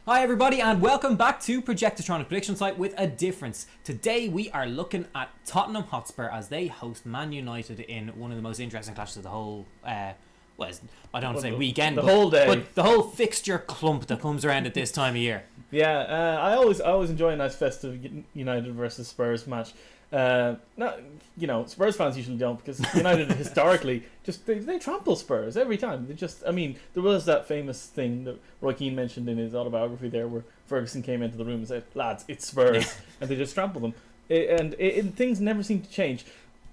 Hi everybody and welcome back to Projectotron, a prediction site with a difference. Today we are looking at Tottenham Hotspur as they host Man United in one of the most interesting clashes of the whole, I don't want to say weekend, whole day. But the whole fixture clump that comes around at this time of year. Yeah, I always enjoy a nice festive United versus Spurs match. Spurs fans usually don't, because United historically just they trample Spurs every time. There was that famous thing that Roy Keane mentioned in his autobiography there, where Ferguson came into the room and said, "Lads, it's Spurs," and they just trample them. Things never seem to change,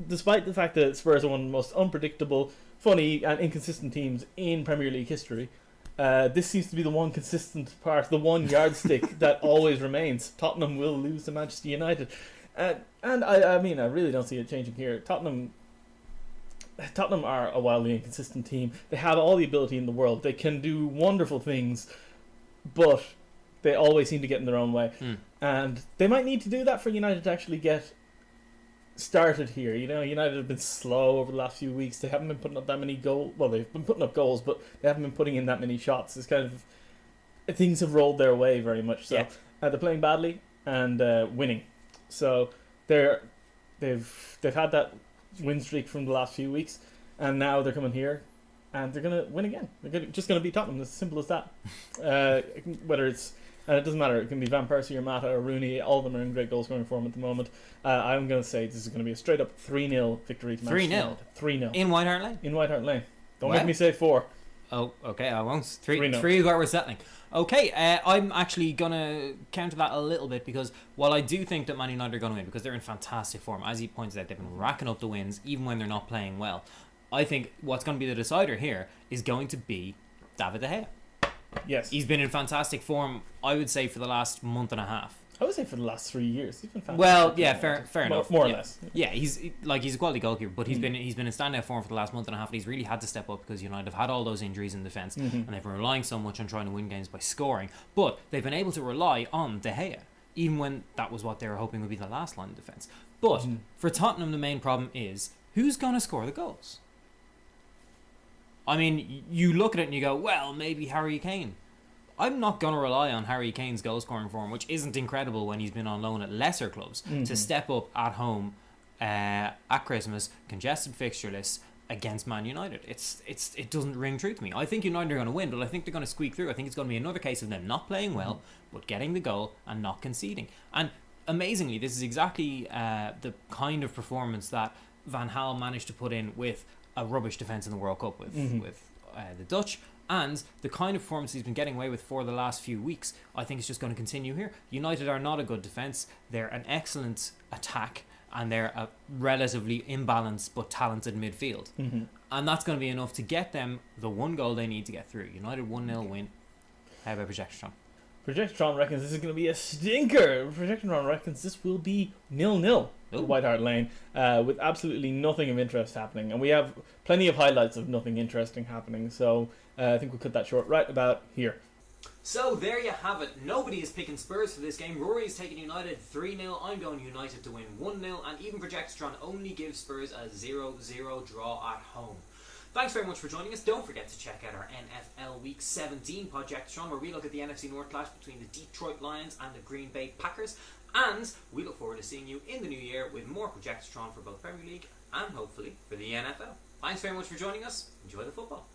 despite the fact that Spurs are one of the most unpredictable, funny, and inconsistent teams in Premier League history. This seems to be the one consistent part, the one yardstick that always remains. Tottenham will lose to Manchester United. And I really don't see it changing here. Tottenham are a wildly inconsistent team. They have all the ability in the world. They can do wonderful things, but they always seem to get in their own way. And they might need to do that for United to actually get started here. United have been slow over the last few weeks. They haven't been putting up that many goals. Well, they've been putting up goals, but they haven't been putting in that many shots. It's kind of, things have rolled their way very much. So they're playing badly and winning. So they've had that win streak from the last few weeks, and now they're coming here, and they're gonna win again. They're just gonna beat Tottenham. It's as simple as that. Whether it's it doesn't matter. It can be Van Persie or Mata or Rooney. All of them are in great goal scoring form at the moment. I'm gonna say this is gonna be a straight up 3-0 victory to Manchester United. 3-0 in White Hart Lane. In White Hart Lane. Don't make me say 4. Oh, okay, I won't. 3 is what we're settling. Okay, I'm actually going to counter that a little bit, because while I do think that Man United are going to win, because they're in fantastic form, as he points out, they've been racking up the wins even when they're not playing well, I think what's going to be the decider here is going to be David De Gea. Yes. He's been in fantastic form, I would say, for the last month and a half. I would say for the last 3 years. He's been fantastic. Well, yeah, fair enough. More or less. Yeah, he's a quality goalkeeper, but he's been in standout form for the last month and a half, and he's really had to step up because United have had all those injuries in defence, and they've been relying so much on trying to win games by scoring. But they've been able to rely on De Gea, even when that was what they were hoping would be the last line of defence. But for Tottenham, the main problem is who's going to score the goals. I mean, you look at it and you go, well, maybe Harry Kane. I'm not going to rely on Harry Kane's goal-scoring form, which isn't incredible when he's been on loan at lesser clubs, to step up at home at Christmas, congested fixture list against Man United. It doesn't ring true to me. I think United are going to win, but I think they're going to squeak through. I think it's going to be another case of them not playing well, but getting the goal and not conceding. And amazingly, this is exactly the kind of performance that Van Gaal managed to put in with a rubbish defence in the World Cup with the Dutch. And the kind of performance he's been getting away with for the last few weeks, I think is just going to continue here. United are not a good defence. They're an excellent attack, and they're a relatively imbalanced but talented midfield. And that's going to be enough to get them the one goal they need to get through. United 1-0 win. How about Projectotron? Projectotron reckons this is going to be a stinker. Projectotron reckons this will be 0-0 at White Hart Lane, with absolutely nothing of interest happening. And we have plenty of highlights of nothing interesting happening. So I think we'll cut that short right about here. So there you have it. Nobody is picking Spurs for this game. Rory is taking United 3-0. I'm going United to win 1-0. And even Projectotron only gives Spurs a 0-0 draw at home. Thanks very much for joining us. Don't forget to check out our NFL Week 17 Projectotron, where we look at the NFC North clash between the Detroit Lions and the Green Bay Packers. And we look forward to seeing you in the new year with more Projectotron for both Premier League and hopefully for the NFL. Thanks very much for joining us. Enjoy the football.